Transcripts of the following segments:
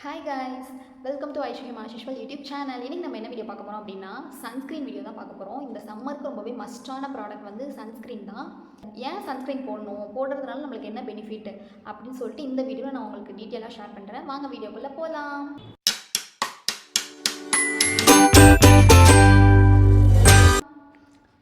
Hi guys, welcome to ஐஸ்வர்யம் ஆஷிஷ்வல் YouTube channel. இன்றைக்கி நம்ம என்ன வீடியோ பார்க்க போகிறோம் அப்படின்னா சன்ஸ்க்ரீன் வீடியோ தான் பார்க்க போகிறோம். இந்த சம்மருக்கு ரொம்பவே மஸ்டான ப்ராடக்ட் வந்து சன்ஸ்க்ரீன் தான். ஏன் சன்ஸ்க்ரீன் போடணும், போடுறதுனால நம்மளுக்கு என்ன பெனிஃபிட் அப்படின்னு சொல்லிட்டு இந்த வீடியோவில் நான் உங்களுக்கு டீட்டெயிலாக ஷேர் பண்ணுறேன். வாங்க வீடியோக்குள்ளே போகலாம்.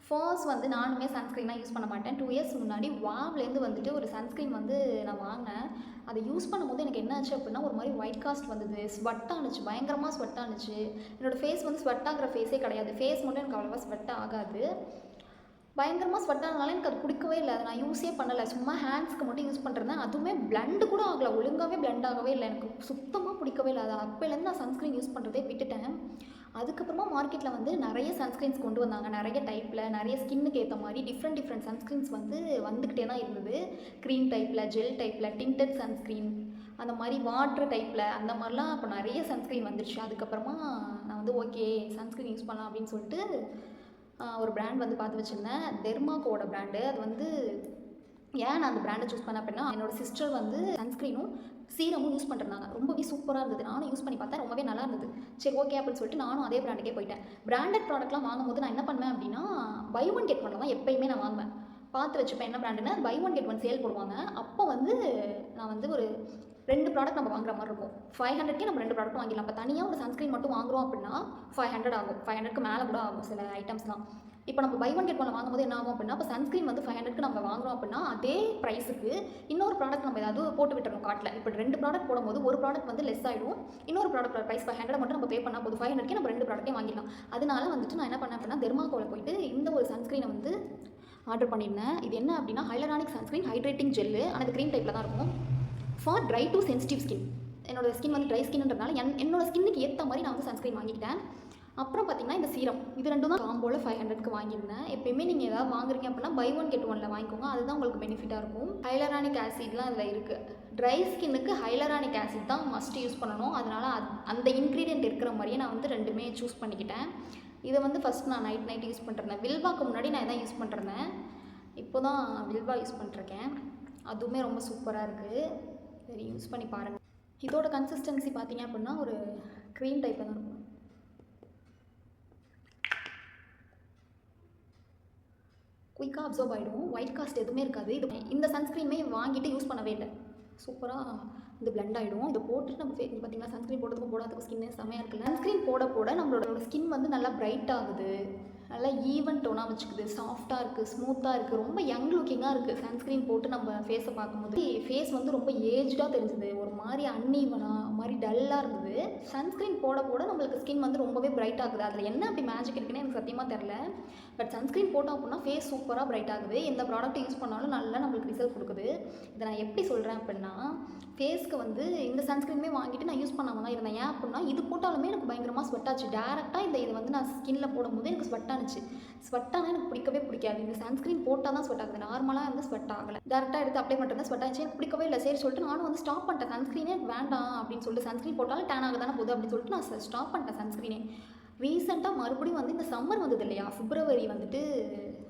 ஃபர்ஸ்ட் வந்து நானுமே சன்ஸ்க்ரீனாக யூஸ் பண்ண மாட்டேன். 2 இயர்ஸ் முன்னாடி வாவ்லேருந்து வந்துட்டு ஒரு சன்ஸ்க்ரீன் வந்து நான் வாங்கினேன். அதை யூஸ் பண்ணும்போது எனக்கு என்ன ஆச்சு அப்படின்னா ஒரு மாதிரி ஒயிட் காஸ்ட் வந்தது, ஸ்வெட் ஆனிச்சு, பயங்கரமாக ஸ்வெட் ஆனிச்சு. என்னோடய ஃபேஸ் வந்து ஸ்வெட் ஆகிற ஃபேஸே கிடையாது. ஃபேஸ் மட்டும் எனக்கு அவ்வளோவா ஸ்வெட் ஆகாது. பயங்கரமாக ஸ்வெட் ஆனதுனால எனக்கு அது பிடிக்கவே இல்லை. அதை நான் யூஸே பண்ணலை. சும்மா ஹேண்ட்ஸ்க்கு மட்டும் யூஸ் பண்ணுறேன். அதுவுமே பிளண்டு கூட ஆகலை, ஒழுங்காகவே பிளண்ட் ஆகவே இல்லை. எனக்கு சுத்தமாக பிடிக்கவே இல்லை. அது அப்போலேருந்து நான் சன்ஸ்க்ரீன் யூஸ் பண்ணுறதே விட்டுட்டேன். அதுக்கப்புறமா மார்க்கெட்டில் வந்து நிறைய சன்ஸ்க்ரீன்ஸ் கொண்டு வந்தாங்க. நிறைய டைப்பில், நிறைய ஸ்கின்னுக்கு ஏற்ற மாதிரி டிஃப்ரெண்ட் சன்ஸ்க்ரீன்ஸ் வந்து வந்துக்கிட்டே தான் இருந்தது. க்ரீம் டைப்பில், ஜெல் டைப்பில், டிண்டட் சன்ஸ்க்ரீன், அந்த மாதிரி வாட்டர் டைப்பில், அந்த மாதிரிலாம் இப்போ நிறைய சன்ஸ்க்ரீன் வந்துடுச்சு. அதுக்கப்புறமா நான் வந்து ஓகே சன்ஸ்க்ரீன் யூஸ் பண்ணலாம் அப்படின்னு சொல்லிட்டு ஒரு பிராண்ட் வந்து பார்த்து வச்சுருந்தேன். டெர்மாக்கோட பிராண்டு. அது வந்து ஏன் நான் அந்த பிராண்டை சூஸ் பண்ணேன் அப்படின்னா என்னோடய சிஸ்டர் வந்து சன்ஸ்க்ரீனும் சீரமும் யூஸ் பண்ணிருந்தாங்க. ரொம்பவே சூப்பராக இருந்தது. நானும் யூஸ் பண்ணி பார்த்தேன், ரொம்பவே நல்லா இருந்தது. சரி ஓகே அப்படின்னு சொல்லிட்டு நானும் அதே பிராண்டுக்கே போயிட்டேன். பிராண்டட் ப்ராடக்ட்லாம் வாங்கும்போது நான் என்ன பண்ணுவேன் அப்படின்னா பை ஒன் கெட் ஒன் தான் எப்போயுமே நான் வாங்குவேன். பார்த்து வச்சுப்பேன் என்ன பிராண்டுன்னு. Buy one get one sale போடுவாங்க. அப்போ வந்து நான் வந்து ஒரு 2 ப்ராடக்ட் நம்ம வாங்குற மாதிரி இருக்கும். 500க்கே நம்ம 2 ப்ராடக்ட் வாங்கிடலாம். இப்போ தனியாக ஒரு சன்ஸ்க்ரீன் மட்டும் வாங்குறோம் அப்படின்னா 500 ஆகும். 500க்கு மேலே கூட ஆகும் சில ஐட்டம்ஸ்லாம். இப்போ நம்ம பை ஒன் கெட் ஒன் வாங்கும்போது என்ன ஆகும் அப்படின்னா இப்போ சன்ஸ்க்ரீன் வந்து 500க்கு நம்ம வாங்குறோம் அப்படின்னா அதே ப்ரைஸுக்கு இன்னொரு ப்ராடக்ட் நம்ம ஏதாவது போட்டு விட்டுறோம் கார்ட்டில். இப்போ 2 ப்ராடக்ட் போடும்போது ஒரு ப்ராடக்ட் வந்து லெஸ் ஆகிடும். இன்னொரு ப்ராடக்ட் ப்ரைஸ் 500 மட்டும் நம்ம பே பண்ணால் போதும். 500க்கே நம்ம 2 ப்ராடக்ட்டே வாங்கிடலாம். அதனால வந்துட்டு நான் என்ன பண்ணேன் அப்படின்னா டெர்மாக்கோவில் போயிட்டு இந்த ஒரு சன்ஸ்க்ரீனை வந்து ஆர்டர் பண்ணியிருந்தேன். இது என்ன அப்படின்னா ஹைலரானிக் சன்ஸ்க்ரீன் ஹைட்ரேட்டிங் ஜெல்லு. ஆனால் அது க்ரீம் டைப்பில் தான் இருக்கும். For try to sensitive skin. என்னோடய ஸ்கின் வந்து ட்ரை ஸ்கின்ன்றதுனால என்னோட ஸ்கின்னுக்கு ஏற்ற மாதிரி நான் வந்து சன்ஸ்க்ரீன் வாங்கிக்கிட்டேன். அப்புறம் பார்த்திங்கன்னா இந்த சீரம், இது ரெண்டும் தான் காம்போவில் 500க்கு வாங்கியிருந்தேன். எப்பயுமே நீங்கள் ஏதாவது வாங்குறீங்க அப்படின்னா பை ஒன் கெட் ஒனில் வாங்கிக்கோங்க. அதுதான் உங்களுக்கு பெனிஃபிட்டாக இருக்கும். ஹைலரானிக் ஆசிட்லாம் அதில் இருக்குது. ட்ரை ஸ்கின்னுக்கு ஹைலரானிக் ஆசிட் தான் மஸ்ட் யூஸ் பண்ணணும். அதனால் அந்த இன்க்ரீடியன்ட் இருக்கிற மாதிரியே நான் வந்து ரெண்டுமே சூஸ் பண்ணிக்கிட்டேன். இதை வந்து ஃபஸ்ட் நான் நைட் யூஸ் பண்ணிருந்தேன். வில்வாக்கு முன்னாடி நான் இதான் யூஸ் பண்ணிருந்தேன். இப்போ தான் வில்வா யூஸ் பண்ணிருக்கேன். அதுவுமே ரொம்ப சூப்பராக இருக்குது. சரி யூஸ் பண்ணி பாருங்கள். இதோட கன்சிஸ்டன்சி பார்த்தீங்க அப்படின்னா ஒரு க்ரீம் டைப்பில் தான் இருக்கும். குயிக்காக அப்சர்வ் ஆகிடும். ஒயிட் காஸ்ட் எதுவுமே இருக்காது. இந்த சன்ஸ்க்ரீனுமே வாங்கிட்டு யூஸ் பண்ணவே இல்லை. சூப்பராக இது பிளண்ட் ஆகிடும். இதை போட்டுட்டு நம்ம ஃபேஸ் பார்த்தீங்கன்னா சன்ஸ்க்ரீன் போடுறதுக்கும் போடாததுக்கும் ஸ்கின்னே செமையாக இருக்குல்ல. சன்ஸ்க்ரீன் போட நம்மளோட ஸ்கின் வந்து நல்லா பிரைட் ஆகுது, நல்லா ஈவன் டோனாக வச்சுக்குது, சாஃப்டாக இருக்குது, ஸ்மூத்தாக இருக்குது, ரொம்ப யங் லுக்கிங்காக இருக்குது. சன்ஸ்க்ரீன் போட்டு நம்ம ஃபேஸை பார்க்கும்போது ஃபேஸ் வந்து ரொம்ப ஏஜ்டாக தெரிஞ்சுது. ஒரு மாதிரி அன்ஈவனாக மாதிரி டல்லாக இருந்தது. சன்ஸ்க்ரீன் போட நம்மளுக்கு ஸ்கின் வந்து ரொம்பவே பிரைட் ஆகுது. அதில் என்ன அப்படி மேஜிக் இருக்குன்னு எனக்கு சத்தியமாக தெரில. பட் சன்ஸ்க்ரீன் போட்டோம் அப்படின்னா ஃபேஸ் சூப்பராக பிரைட் ஆகுது. எந்த ப்ராடக்ட் யூஸ் பண்ணாலும் நல்லா நம்மளுக்கு ரிசல்ட் கொடுக்குது. இதை நான் எப்படி சொல்கிறேன் அப்படின்னா ஃபேஸ்க்கு வந்து இந்த சன்ஸ்க்ரீனுமே வாங்கிட்டு நான் யூஸ் பண்ணாமல் தான் இருந்தேன். ஏன் அப்படின்னா இது போட்டாலுமே எனக்கு பயங்கரமாக ஸ்வெட் ஆச்சு. டேரெக்டாக இது வந்து நான் ஸ்கின்ல போடும்போது எனக்கு ஸ்வெட் ஆனிச்சு. ஸ்வெட் ஆனால் எனக்கு பிடிக்காது. இந்த சன்ஸ்க்ரீன் போட்டால் தான் ஸ்வெட் ஆகுது. நார்மலாக வந்து ஸ்வெட் ஆகலை. டேரெக்டாக எடுத்து அப்ளை பண்ணுறது ஸ்வெட் ஆச்சு. எனக்கு பிடிக்கவே இல்லை. சரி சொல்லிட்டு நானும் வந்து ஸ்டாப் பண்ணிட்டேன். சன்ஸ்க்ரீனே எனக்கு வேண்டாம் அப்படின்னு சொல்லிட்டு சன்ஸ்க்ரீன் போட்டாலும் டேன் ஆக தானே போகுது அப்படின்னு சொல்லிட்டு நான் ஸ்டாப் பண்ணிட்டேன் சன்ஸ்க்ரீனே. ரீசெண்டாக மறுபடியும் வந்து இந்த சம்மர் வந்தது இல்லையா,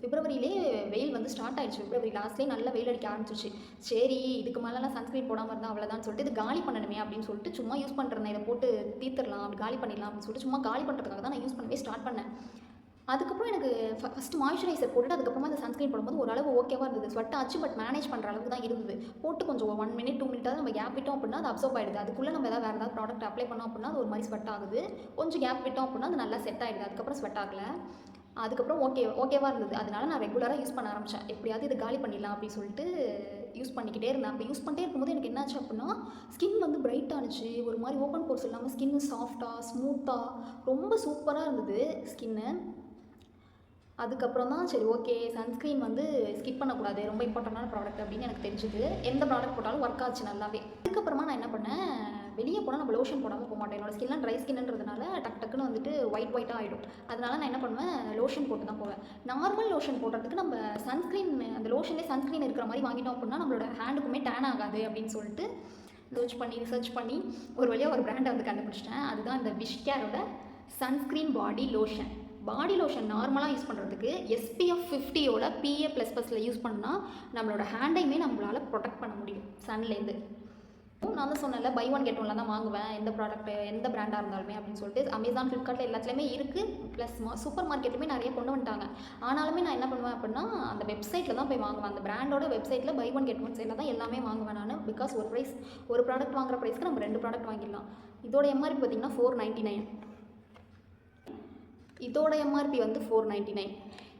பிப்ரவரியிலே வெயில் வந்து ஸ்டார்ட் ஆயிடுச்சு. பிப்ரவரி லாஸ்ட்லேயே நல்லா வெயில் அடிக்க ஆரம்பிச்சிச்சு. சரி இதுக்கு மேலெலாம் சன்ஸ்க்ரீன் போடாமல் இருந்தால் அவ்வளோதான் சொல்லிட்டு இது காலி பண்ணணுமே அப்படின்னு சொல்லிட்டு சும்மா யூஸ் பண்ணுறேன். இதை போட்டு தீர்த்துடலாம், அப்படி காலி பண்ணிடலாம் அப்படின்னு சொல்லிட்டு சும்மா காலி பண்ணுறதுக்காக தான் நான் யூஸ் பண்ணவே ஸ்டார்ட் பண்ணேன். அதுக்கப்புறம் எனக்கு ஃபஸ்ட்டு மாய்ஸ்சரைசர் போட்டுட்டு அதுக்கப்புறமா இந்த சன்ஸ்க்ரீன் போடும்போது ஓரளவு ஓகேவாக இருந்தது. ஸ்வெட் ஆச்சு, பட் மேனேஜ் பண்ணுற அளவுக்கு தான் இருந்தது. போட்டு கொஞ்சம் 1 மினிட் 2 மினிட்டாவது நம்ம கேப் விட்டோம் அப்படின்னா அது அப்சர்வ் ஆகிடுது. அதுக்குள்ளே நம்ம வேறு ஏதாவது ப்ராடக்ட் அப்ளை பண்ணோம் அப்படின்னா அது ஒரு மாதிரி ஸ்வெட் ஆகுது. கொஞ்சம் கேப் விட்டோம் அப்படின்னா அது நல்லா செட் ஆகிடுது. அதுக்கப்புறம் ஸ்வெட் ஆகலை. அதுக்கப்புறம் ஓகேவாக இருந்தது. அதனால நான் ரெகுலராக யூஸ் பண்ண ஆரம்பித்தேன். எப்படியாவது இது காலி பண்ணிடலாம் அப்படின்னு சொல்லிட்டு யூஸ் பண்ணிக்கிட்டே இருந்தேன். அப்படி யூஸ் பண்ணிட்டே இருக்கும்போது எனக்கு என்னாச்சு அப்படின்னா ஸ்கின் வந்து பிரைட் ஆனிச்சு. ஒரு மாதிரி ஓப்பன் போர்ஸ் இல்லாமல் ஸ்கின்னு சாஃப்டாக ஸ்மூத்தாக ரொம்ப சூப்பராக இருந்தது ஸ்கின்னு. அதுக்கப்புறம் தான் சரி ஓகே சன்ஸ்க்ரீன் வந்து ஸ்கிப் பண்ணக்கூடாது, ரொம்ப இம்பார்ட்டண்டான ப்ராடக்ட் அப்படின்னு எனக்கு தெரிஞ்சுது. எந்த ப்ராடக்ட் போட்டாலும் ஒர்க் ஆச்சு நல்லாவே. அதுக்கப்புறமா நான் என்ன பண்ணேன், வெளியே போனால் நம்ம லோஷன் போடாமல் போக மாட்டேன். என்னோட ஸ்கின்லாம் ட்ரை ஸ்கின்ன்றதுனால டக்குன்னு வந்துட்டு ஒயிட்டாக ஆகிடும். அதனால நான் என்ன பண்ணுவேன், லோஷன் போட்டு தான் போவேன். நார்மல் லோஷன் போடுறதுக்கு நம்ம சன்ஸ்க்ரீன் அந்த லோஷன்லேயே சன்ஸ்க்ரீன் இருக்கிற மாதிரி வாங்கிட்டோம் அப்படின்னா நம்மளோட ஹேண்டுக்குமே டேன் ஆகாது அப்படின்னு சொல்லிட்டு ரிசர்ச் பண்ணி ஒரு வழியாக ஒரு பிராண்டை வந்து கண்டுபிடிச்சிட்டேன். அதுதான் இந்த விஷ்-கேரோட sunscreen body lotion. Body lotion நார்மலாக யூஸ் பண்ணுறதுக்கு SPF 50யோட PA++ல யூஸ் பண்ணால் நம்மளோட ஹேண்டையுமே நம்மளால் ப்ரொடெக்ட் பண்ண முடியும் சன்லேருந்து. நான் தான் சொன்னேன்ல, பை ஒன் கெட் ஒன்ல தான் வாங்குவேன் எந்த ப்ராடக்ட்டு எந்த பிராண்டாக இருந்தாலுமே அப்படின்னு சொல்லிட்டு. அமேசான், ஃப்ளிப்கார்ட்டில் எல்லாத்துலேயுமே இருக்குது. ப்ளஸ் சூப்பர் மார்க்கெட்லையுமே நிறைய கொண்டு வந்துட்டாங்க. ஆனாலுமே நான் என்ன பண்ணுவேன் அப்படின்னா, அந்த வெப்சைட்டில் தான் போய் வாங்குவேன். அந்த பிராண்டோட வெப்சைட்டில் பை ஒன் கெட் ஒன் சேலில் தான் எல்லாமே வாங்குவேன் நான். பிகாஸ் ஒரு ப்ராடக்ட் வாங்குற ப்ரைஸ்க்கு நம்ம 2 ப்ராடக்ட் வாங்கிடலாம். இதோட எம்ஆர்பி பார்த்தீங்கன்னா 499. இதோட எம்ஆர்பி வந்து 499.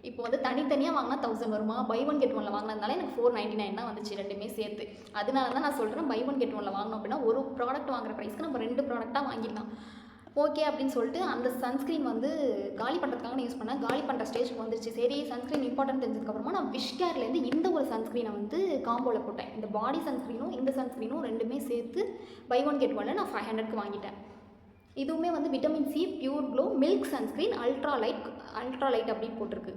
இப்போ வந்து தனித்தனியாக வாங்கினா 1000 வருமா, பை ஒன் கெட் ஒன்ல வாங்கினதுனால எனக்கு 499 தான் வந்துச்சு ரெண்டுமே சேர்த்து. அதனால தான் நான் சொல்கிறேன், பை ஒன் கெட் ஒன்ல வாங்கினோம் அப்படின்னா ஒரு ப்ராடக்ட் வாங்குற ப்ரைஸ்க்கு நம்ம 2 ப்ராடக்டாக வாங்கிடலாம். ஓகே அப்படின்னு சொல்லிட்டு அந்த சன்ஸ்க்ரீன் வந்து காலி பண்ணுறதுக்காக நான் யூஸ் பண்ணேன். காலி பண்ணுற ஸ்டேஜுக்கு வந்துருச்சு. சரி சன்ஸ்க்ரீன் இம்பார்ட்டன்ட் தெரிஞ்சதுக்கப்புறமா நான் விஷ்கேர்லேருந்து இந்த ஒரு சன்ஸ்க்ரீனை வந்து காம்போவில் போட்டேன். இந்த பாடி சன்ஸ்க்ரீனும் இந்த சன்ஸ்க்ரீனும் ரெண்டுமே சேர்த்து பை ஒன் கெட் ஒன்ல நான் 500க்கு வாங்கிட்டேன். இதுவுமே வந்து vitamin C, pure glow, milk sunscreen, ultra light அப்படின்னு போட்டிருக்கு.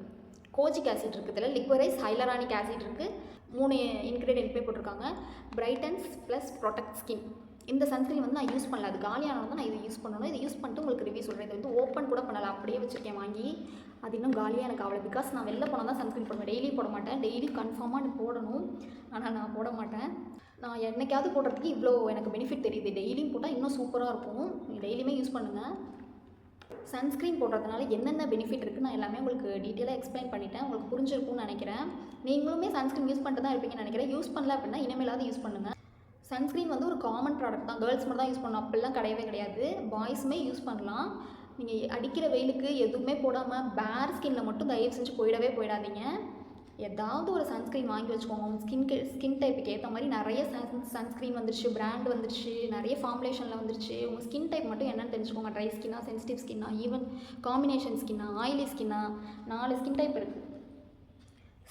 கோஜிக் ஆசிட் இருக்குது, இதில் லிக்வரைஸ் ஹைலரானிக் ஆசிட் இருக்குது. 3 இன்க்ரீடியன்ட்மே போட்டிருக்காங்க. Brightens plus protect skin. இந்த சன்ஸ்க்ரீன் வந்து நான் யூஸ் பண்ணல, அது காலியானது தான் நான் இதை யூஸ் பண்ணணும். இதை யூஸ் பண்ணிட்டு உங்களுக்கு ரிவ்யூ சொல்கிறேன். இதை வந்து ஓப்பன் கூட பண்ணலை, அப்படியே வச்சுருக்கேன் வாங்கி. அது இன்னும் காலியாக எனக்கு ஆகலை. பிகாஸ் நான் வெளில போனால் தான் சன்ஸ்க்ரீன் போடுவேன், டெய்லி போட மாட்டேன். டெய்லி கன்ஃபார்மாக போடணும், ஆனால் நான் போட மாட்டேன். நான் என்னைக்காவது போடுறதுக்கு இவ்வளோ எனக்கு பெனிஃபிட் தெரியுது. டெய்லியும் போட்டால் இன்னும் சூப்பராக இருக்கும். நீங்கள் டெய்லியுமே யூஸ் பண்ணுங்கள். சன்ஸ்க்ரீன் போடுறதுனால என்னென்ன பெனிஃபிட் இருக்குது நான் எல்லாமே உங்களுக்கு டீட்டெயிலாக எக்ஸ்பிளைன் பண்ணிட்டேன். உங்களுக்கு புரிஞ்சிருக்கும்னு நினைக்கிறேன். நீங்களுமே சன்ஸ்க்ரீன் யூஸ் பண்ணிட்டு தான் இருப்பீங்கன்னு நினைக்கிறேன். யூஸ் பண்ணல அப்படின்னா இனிமேலாவது யூஸ் பண்ணுங்கள். சன்ஸ்க்ரீன் வந்து ஒரு காமன் ப்ராடக்ட் தான். கேர்ள்ஸ் மட்டும் தான் யூஸ் பண்ணணும் அப்படிலாம் கிடையவே கிடையாது. பாய்ஸுமே யூஸ் பண்ணலாம். நீங்கள் அடிக்கிற வெயிலுக்கு எதுவுமே போடாமல் பேர் ஸ்கின்னில் மட்டும் தயவு செஞ்சு போயிடாதீங்க. ஏதாவது ஒரு சன்ஸ்க்ரீன் வாங்கி வச்சுக்கோங்க. உங்கள் ஸ்கின் டைப்புக்கு ஏற்ற மாதிரி நிறைய சன்ஸ்க்ரீன் வந்துருச்சு, பிராண்ட் வந்துருச்சு, நிறைய ஃபார்முலேஷனில் வந்துருச்சு. உங்கள் ஸ்கின் டைப் மட்டும் என்னென்னு தெரிஞ்சுக்கோங்க. ட்ரை ஸ்கின்னா, சென்சிட்டிவ் ஸ்கின்னா, ஈவன் காம்பினேஷன் ஸ்கின்னா, ஆயிலி ஸ்கின்னா, 4 ஸ்கின் டைப் இருக்குது.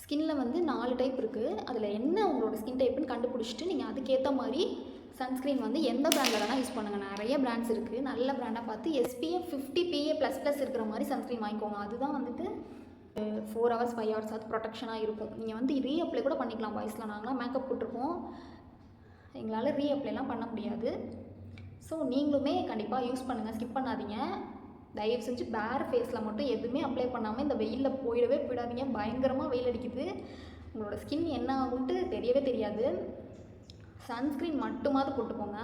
ஸ்கின்னில் வந்து 4 டைப் இருக்குது. அதில் என்ன உங்களோட ஸ்கின் டைப்புன்னு கண்டுபிடிச்சிட்டு நீங்கள் அதுக்கேற்ற மாதிரி சன்ஸ்க்ரீன் வந்து எந்த பிராண்டில் வேணால் யூஸ் பண்ணுங்கள். நிறைய பிராண்ட்ஸ் இருக்குது. நல்ல பிராண்டாக பார்த்து SPF 50 PA++ இருக்கிற மாதிரி சன்ஸ்க்ரீன் வாங்கிக்கோங்க. அதுதான் வந்துட்டு 4 hours 5 hours அது ப்ரொடெக்ஷனாக இருக்கும். நீங்கள் வந்து ரீஅப்ளை கூட பண்ணிக்கலாம். பாய்ஸில் நாங்களாம் மேக்கப் போட்டிருக்கோம், எங்களால் ரீஅப்ளைலாம் பண்ண முடியாது. ஸோ நீங்களுமே கண்டிப்பாக யூஸ் பண்ணுங்கள், ஸ்கிப் பண்ணாதீங்க. தயவு செஞ்சு பேர் ஃபேஸில் மட்டும் எதுவுமே அப்ளை பண்ணாமல் இந்த வெயிலில் போயிடாதீங்க. பயங்கரமாக வெயில் அடிக்குது. உங்களோட ஸ்கின் என்ன ஆகுன்ட்டு தெரியவே தெரியாது. சன்ஸ்க்ரீன் மட்டுமாவது போட்டுக்கோங்க.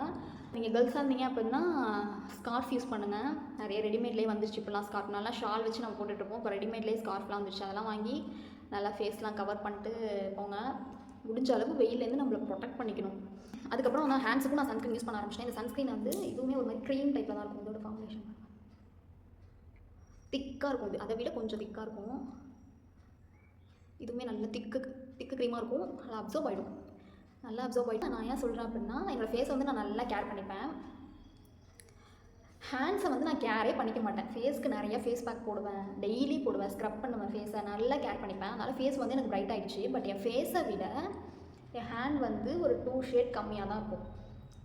நீங்கள் கேர்ள்ஸாக இருந்தீங்க அப்படின்னா ஸ்கார்ஃப் யூஸ் பண்ணுங்கள். நிறைய ரெடிமேட்லேயே வந்துருச்சு இப்போலாம் ஸ்கார்ஃப். நல்லா ஷால் வச்சு நம்ம போட்டுட்ருப்போம். இப்போ ரெடிமேட்லேயே ஸ்கார்ஃப்லாம் வந்துருச்சு. அதெல்லாம் வாங்கி நல்லா ஃபேஸ்லாம் கவர் பண்ணிட்டு போங்க. முடிஞ்ச அளவு வெயிலேருந்து நம்மளை ப்ரொடெக்ட் பண்ணிக்கணும். அதுக்கப்புறம் நான் ஹேண்ட்ஸுக்கும் நான் சன்ஸ்க்ரீன் யூஸ் பண்ண ஆரம்பிச்சேன். இந்த சன்ஸ்க்ரீன் வந்து இதுவுமே ஒரு மாதிரி க்ரீம் டைப்பில் தான் இருக்கும். இதோட ஃபார்முலேஷன் திக்காக இருக்கும். இது அதை விட கொஞ்சம் திக்காக இருக்கும். இதுவுமே நல்ல திக்கு க்ரீமாக இருக்கும். நல்லா அப்சர்வ் ஆகிடும். நான் ஏன் சொல்கிறேன் அப்படின்னா, என்னோடய ஃபேஸை வந்து நான் நல்லா கேர் பண்ணிப்பேன். ஹேண்ட்ஸை வந்து நான் கேரே பண்ணிக்க மாட்டேன். ஃபேஸ்க்கு நிறைய ஃபேஸ் பேக் போடுவேன், டெய்லி போடுவேன், ஸ்க்ரப் பண்ணுவேன், ஃபேஸை நல்லா கேர் பண்ணிப்பேன். அதனால் ஃபேஸ் வந்து எனக்கு பிரைட் ஆகிடுச்சு. பட் என் ஃபேஸை விட என் ஹேண்ட் வந்து ஒரு 2 ஷேட் கம்மியாக தான் இருக்கும்.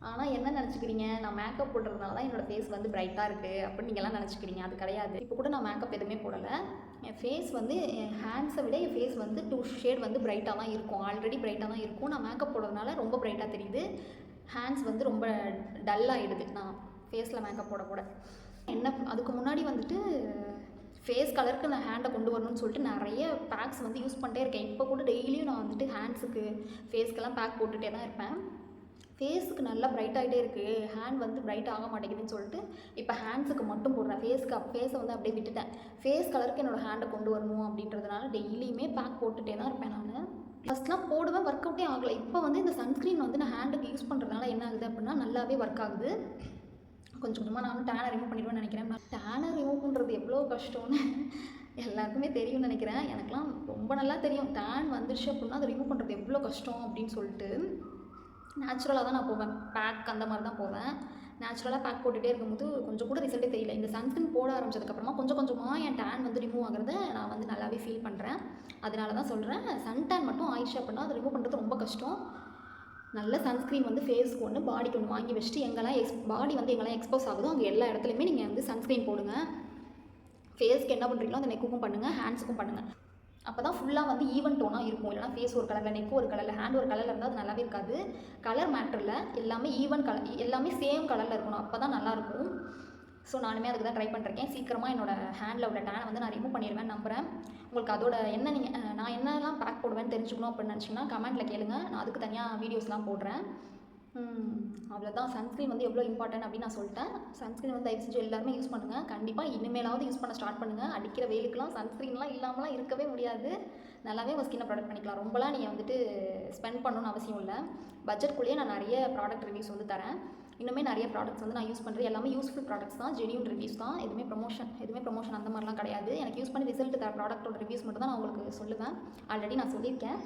ஆனால் என்ன நினச்சிக்கிறீங்க, நான் மேக்கப் போடுறதுனால தான் என்னோடய ஃபேஸ் வந்து பிரைட்டாக இருக்குது அப்படின்னு நீங்கள்லாம் நினச்சிக்கிறீங்க. அது கிடையாது. இப்போ கூட நான் மேக்கப் எதுவுமே போடலை. என் ஃபேஸ் வந்து என் ஹேண்ட்ஸை விட என் ஃபேஸ் வந்து 2 ஷேட் வந்து பிரைட்டாக தான் இருக்கும். ஆல்ரெடி பிரைட்டாக தான் இருக்கும். நான் மேக்கப் போடுறதுனால ரொம்ப பிரைட்டாக தெரியுது. ஹேண்ட்ஸ் வந்து ரொம்ப டல்லாகிடுது நான் ஃபேஸில் மேக்கப் போட. அதுக்கு முன்னாடி வந்துட்டு ஃபேஸ் கலருக்கு நான் ஹேண்டை கொண்டு வரணும்னு சொல்லிட்டு நிறைய பேக்ஸ் வந்து யூஸ் பண்ணிட்டே இருக்கேன். இப்போ கூட டெய்லியும் நான் வந்துட்டு ஹேண்ட்ஸுக்கு ஃபேஸ்க்கெல்லாம் பேக் போட்டுகிட்டே தான் இருப்பேன். ஃபேஸுக்கு நல்லா பிரைட் ஆகிட்டே இருக்குது, ஹேண்ட் வந்து பிரைட் ஆக மாட்டேங்குதுன்னு சொல்லிட்டு இப்போ ஹேண்ட்ஸுக்கு மட்டும் போடுறேன். ஃபேஸை வந்து அப்படியே விட்டுட்டேன். ஃபேஸ் கலருக்கு என்னோடய ஹேண்டை கொண்டு வரணும் அப்படின்றதுனால டெய்லியுமே பேக் போட்டுகிட்டே தான் இருப்பேன். நான் ஃபஸ்ட்லாம் போடுவேன், ஒர்க் அவுட்டே ஆகலை. இப்போ வந்து இந்த சன்ஸ்க்ரீன் வந்து நான் ஹேண்டுக்கு யூஸ் பண்ணுறதுனால என்ன ஆகுது அப்படின்னா நல்லாவே ஒர்க் ஆகுது. கொஞ்சம் கொஞ்சமாக நானும் டேனை ரிமூவ் பண்ணிடுவேன்னு நினைக்கிறேன். டேனை ரிமூவ் பண்ணுறது எவ்வளோ கஷ்டம்னு எல்லாருக்குமே தெரியும்னு நினைக்கிறேன். எனக்குலாம் ரொம்ப நல்லா தெரியும். டேன் வந்துருச்சு அப்படின்னா அதை ரிமூவ் பண்ணுறது எவ்வளோ கஷ்டம் அப்படின்னு சொல்லிட்டு. நேச்சுரலாக தான் நான் போவேன், பேக் அந்த மாதிரி தான் போவேன். நேச்சுரலாக பேக் போட்டுகிட்டே இருக்கும்போது கொஞ்சம் கூட ரிசல்ட்டே தெரியல. இந்த சன்ஸ்க்ரீன் போட ஆரம்பிச்சதுக்கப்புறமா கொஞ்சம் கொஞ்சமாக என் டேன் வந்து ரிமூவ் ஆகிறத நான் வந்து நல்லாவே ஃபீல் பண்ணுறேன். அதனால தான் சொல்கிறேன், சன் டேன் மட்டும் ஆயிடுச்சு அப்படின்னா அதை ரிமூவ் பண்ணுறது ரொம்ப கஷ்டம். நல்ல சன்ஸ்க்ரீன் வந்து ஃபேஸ்க்கு ஒன்று, பாடிக்கு ஒன்று வாங்கி வச்சுட்டு பாடி வந்து எங்கெல்லாம் எக்ஸ்போஸ் ஆகுதோ அங்கே எல்லா இடத்துலையுமே நீங்கள் வந்து சன்ஸ்க்ரீன் போடுங்க. ஃபேஸ்க்கு என்ன பண்ணுறீங்களோ அந்த நெக்குக்கும் பண்ணுங்கள், ஹேண்ட்ஸுக்கும் பண்ணுங்கள். அப்போ தான் ஃபுல்லாக வந்து ஈவன் டோனாக இருக்கும். இல்லைனா ஃபேஸ் ஒரு கலரில், நெக் ஒரு கலரில், ஹேண்ட் ஒரு கலரில் இருந்தால் அது நல்லாவே இருக்காது. கலர் மேட்டரில் எல்லாமே ஈவன் கலர், எல்லாமே சேம் கலரில் இருக்கணும். அப்போ தான் நல்லாயிருக்கும். ஸோ நானுமே அதுக்கு தான் ட்ரை பண்ணிருக்கேன். சீக்கிரமாக என்னோடய ஹேண்டில் உள்ள டேனை வந்து நான் ரிமூவ் பண்ணிடுவேன் நம்புகிறேன். உங்களுக்கு அதோட நான் என்னெல்லாம் பேக் போடுவேன்னு தெரிஞ்சுக்கணும் அப்படின்னு நினச்சிங்கன்னா கமெண்ட்டில் கேளுங்க. நான் அதுக்கு தனியாக வீடியோஸ்லாம் போடுறேன். அவ்வளோதான். சன்ஸ்க்ரீன் வந்து எவ்வளோ இம்பார்ட்டன்ட் அப்படின்னு நான் சொல்லிட்டேன். சன்ஸ்க்ரீன் வந்து தயவு செஞ்சு எல்லாருமே யூஸ் பண்ணுங்கள். கண்டிப்பாக இனிமேலாவது யூஸ் பண்ண ஸ்டார்ட் பண்ணுங்கள். அடிக்கிற வெயிலுக்குலாம் சன்ஸ்க்ரீன்லாம் இல்லாமலாம் இருக்கவே முடியாது. நல்லாவே உங்கள் ஸ்கின்னை ப்ரொடெக்ட் பண்ணிக்கலாம். ரொம்பலாம் நீங்கள் வந்துட்டு ஸ்பெண்ட் பண்ணணும்னு அவசியம் இல்லை. பட்ஜெட்குள்ளேயே நான் நிறைய ப்ராடக்ட் ரிவ்யூஸ் வந்து தரேன். இன்னுமே நிறைய ப்ராடக்ட்ஸ் வந்து நான் யூஸ் பண்ணுறேன். எல்லாமே யூஸ்ஃபுல் ப்ராடக்ட்ஸ் தான், ஜென்யூன் ரிவ்யூஸ் தான். எதுவுமே ப்ரமோஷன் அந்த மாதிரிலாம் கிடையாது. எனக்கு யூஸ் பண்ணி ரிசல்ட் தர ப்ராடக்ட்டோட ரிவ்யூஸ் மட்டும் தான் நான் உங்களுக்கு சொல்லுவேன். ஆல்ரெடி நான் சொல்லியிருக்கேன்.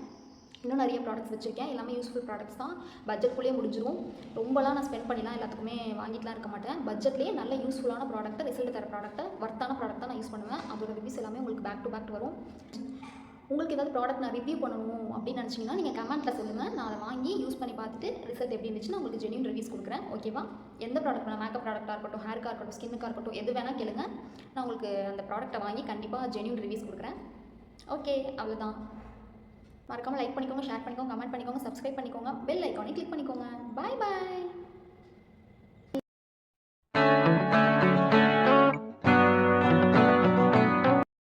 இன்னும் நிறைய ப்ராடக்ட்ஸ் வச்சுருக்கேன். எல்லாமே யூஸ்ஃபுல் ப்ராடக்ட்ஸ் தான். பட்ஜெட்குள்ளேயே முடிஞ்சிடும். ரொம்பலாம் நான் ஸ்பெண்ட் பண்ணிலாம் எல்லாத்துக்குமே வாங்கிட்டுலாம் இருக்க மாட்டேன். பட்ஜெட்லேயே நல்ல யூஸ்ஃபுல்லான ப்ராடக்ட்டை, ரிசல்ட் தர ப்ராடக்ட்டை, ஒர்த்தான ப்ராடக்ட் தான் நான் யூஸ் பண்ணுவேன். அதோட ரிவ்யூஸ் எல்லாமே உங்களுக்கு பேக் டு பேக் வரும். உங்களுக்கு ஏதாவது ப்ராடக்ட் நான் ரிவ்யூ பண்ணணும் அப்படின்னு நினச்சிங்கன்னா நீங்கள் கமெண்ட்டில் சொல்லுங்கள். நான் அதை வாங்கி யூஸ் பண்ணி பார்த்துட்டு ரிசல்ட் எப்படி இருந்துச்சு நான் உங்களுக்கு ஜென்யூன் ரிவ்யூஸ் கொடுக்குறேன். ஓகேவா? எந்த ப்ராடக்ட் வேணால், மேக்கப் ப்ராடக்ட்டாக இருக்கட்டும், ஹேருக்காக இருக்கட்டும், ஸ்கின்னுக்காக இருக்கட்டும், எது வேணால் கேளுங்க. நான் உங்களுக்கு அந்த ப்ராடக்ட்டை வாங்கி கண்டிப்பாக ஜென்யூன் ரிவ்யூஸ் கொடுக்குறேன். ஓகே, அவ்வளோதான். மறக்காமல் லைக் பண்ணிக்கோங்க, ஷேர் பண்ணிக்கோங்க, கமெண்ட் பண்ணிக்கோங்க, சப்ஸ்கிரைப் பண்ணிக்கோங்க, பெல் ஐக்கானை கிளிக் பண்ணிக்கோங்க. பாய் பாய்.